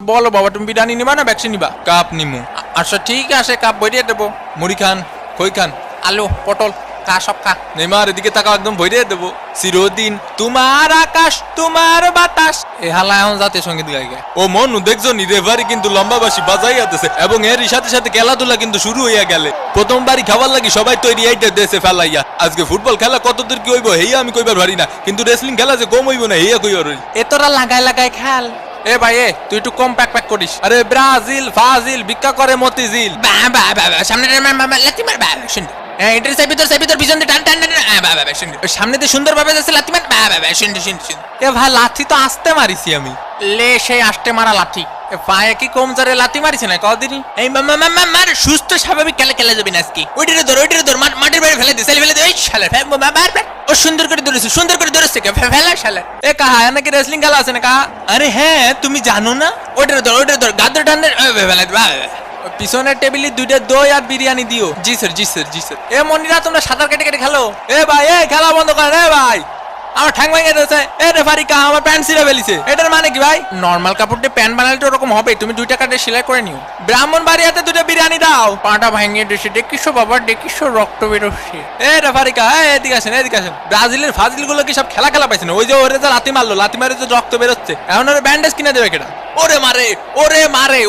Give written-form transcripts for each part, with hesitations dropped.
বলো বাবা তুমি বিরিয়ানি নিবা না ভ্যাকসিন নিবা? কাপ নিমু। আচ্ছা ঠিক আছে কাপ ভরিয়ে দেবো। মুড়ি খান, খই খান, আলু পটল খা, সব খা। নেইমার এদিকে তাকাও, একদম ভরিয়ে দেবো। চিরদিন তোমার আকাশ তোমার বাতাস, এ হালা এখন জাতীয় সঙ্গীত গাইগে। ও মনু দেখছো নি রেফারি কিন্তু লম্বা বাসি বাজাইয়াতেছে এবং এরই সাথে সাথে খেলাধুলা কিন্তু শুরু হইয়া গেলে। প্রথমবারই খাবার লাগি সবাই তৈরি আইতে দেশে ফেলাইয়া। আজকে ফুটবল খেলা কতদূর কি হইব হেয়া আমি কইবার পারি না, কিন্তু রেসলিং খেলা যে কম হইব না হেয়া কইবার হই। এ তোরা লাগাই লাগাই খেল। এ ভাই এ তুই একটু কম প্যাক প্যাক করিস। আরে ব্রাজিল ফাজিল ভিক্ষা করে মতিঝিল। সামনে লাথি মার শুনতে, এটার ভিতর পিছন দিয়ে টান টান টান সামনে দিয়ে সুন্দর ভাবে যাচ্ছে লাথি মার। শুনতে এ ভাই লাথি তো আসতে মারিছি আমি, লে সেই আসতে মারা লাথি। পায়ে কি কম জোরে লাথি মারিছে না কদিনই? এই মার সুস্থ স্বাভাবিক খেলে যাবি না আজকে। ওইটারে ধর মাটির বাইরে ফেলে দে, ফেলে দে। ওই শালা ও সুন্দর করে ধরেছে ফেলা শালা। এ কাহা নাকি রেসলিং খেলা আছে না কাহা? আরে হ্যাঁ তুমি জানো না? ওইটারে ধর গাদর টান্ডে ফেলে দে। পিছনের টেবিলে দুইটা দই আর বিরিয়ানি দিও। জি স্যার। এ মনিরা তোমরা সাঁতার কেটে খেলো। এ ভাই এ খেলা বন্ধ করেন। এ ভাই আমার ঠ্যাং ভেঙে দিয়েছে। এ রেফারি কা আমার প্যান্ট ছিঁড়ে ফেলিছে। এটার মানে কি ভাই? নরমাল কাপড় দিয়ে প্যান্ট বানালে তো ওরকম হবে, তুমি 2 টাকা দিয়ে সেলাই করে নিও। ব্রাহ্মণ বাড়িয়াতে 2টা বিরিয়ানি দাও। পাটা ভেঙে দিয়েছে, দেখিছো বাবা দেখিছো রক্ত বেরোচ্ছে। এ রেফারি কা এদিকে আসেন। ব্রাজিলের ফাজিল গুলো কি সব খেলা পাইছে না? ওই যে ওরে যা লাথি মারে যে রক্ত বেরোচ্ছে, এখন ওরে ব্যান্ডেজ কিনে দেবে কেটা? ওরে মারে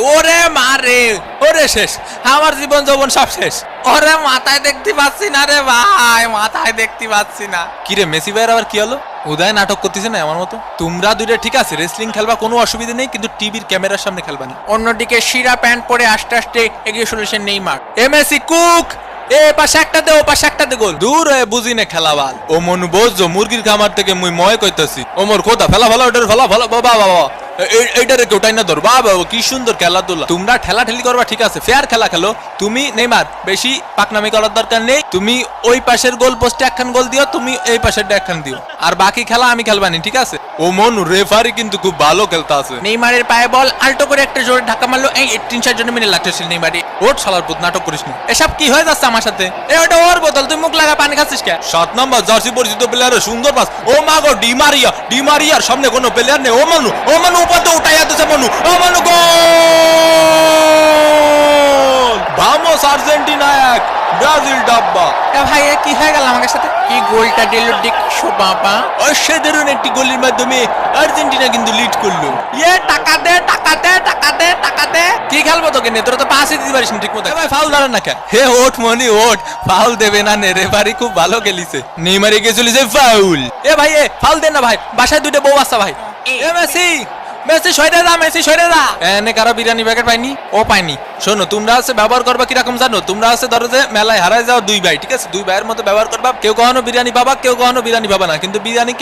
ওরে শেষ, আমার জীবন যৌবন সব শেষ। ওরে মাথায় দেখতে পাচ্ছি না রে ভাই, মাথায় দেখতে পাচ্ছি না। কিরে মেসি ভাইয়ের আবার কি হলো? উদয় নাটক করতেছে না আমার মতো? তোমরা দুইটা ঠিক আছে রেসলিং খেলবা, কোনো অসুবিধা নেই, কিন্তু টিভির ক্যামেরার সামনে খেলবা না। অন্যদিকে শিরা প্যান্ট পরে আস্তে আস্তে এগিয়ে চলেছেন নেইমার। এমএসি কুক এ পাশে একটা দে, ও পাশে একটা দে গোল। দূর হয়ে বুঝি না খেলাবাল। ও মনু বোঝো মুরগির খামার থেকে মুই ময় কইতাছি। ও মোর খোদা ফেলা ওটার ফেলা বাবা এইটারে কেউটাই না ধর। বাবা কি সুন্দর খেলাধুলা। তোমরা ঠেলাঠেলি করবা ঠিক আছে, ফেয়ার খেলা খেলো। তুমি নেইমার বেশি পাকনামি করার দরকার নেই। তুমি ওই পাশের গোল পোস্টে একখান গোল দিও, তুমি এই পাশের একখান দিও, আর বাকি খেলা আমি খেলবানি ঠিক আছে? ও মনু রেফারি কিন্তু খুব ভালো খেলতে আছে। নেইমারের পায়ে বল আল্টো করে একটা জোরে ধাক্কা মারলো। এই 3-4 জন মিলে লাগতেছিল নেইমারি। ওট শালার পুত নাটক করিস না। এসব কি হয়ে যাচ্ছে আমার সাথে? এ ওটা ওর বোতল, তুই মুখ লাগা পানি খাচ্ছিস কে? 7 নম্বর জার্সি পরিচিত প্লেয়ারের সুন্দর পাস। ও মা গো ডিমারিয়ার সামনে কোনো প্লেয়ার নেই। ও মানু উপাতে উঠাইয়া দিছে মনু। ও মনু গোল! ভামোস আর্জেন্টিনা 1 ব্রাজিল ডাব্বা। এ ভাই এ কি হয়ে গেল আমার সাথে? কি গোলটা দিল দেখছো বাবা? অসাধারণ একটি গোলের মাধ্যমে আর্জেন্টিনা কিন্তু লিড করলো। ইয়ে টাকা দে। কি খেলবো তোকে নে? তোরা তো পাসই দিতে পারিস না ঠিক মতো। ভাই ফাউল ধরেন না কে? হে ওঠ মনি ওঠ, ফাউল দেবে না নে, রেফারি খুব ভালো খেলিছে। নেইমার এগিয়ে চলেছে, ফাউল। এ ভাই এ ফাউল দেন না ভাই, বাসায় 2টা বউ আছে ভাই। এ মেসি সরে যা। এনে কারো বিরিয়ানি প্যাকেট পাইনি? ও পাইনি। শোনো তোমরা আছে ব্যবহার করবা কিরকম জানো? তোমরা আছে ধরো যে মেলায় হারায় যাও 2 ভাই, ঠিক আছে? 2 ভাইয়ের মতো ব্যবহার করবা। কেউ কখনো বিরিয়ানি পাবা, কেউ কখনো বিরিয়ানি পাবা না, কিন্তু বিরিয়ানি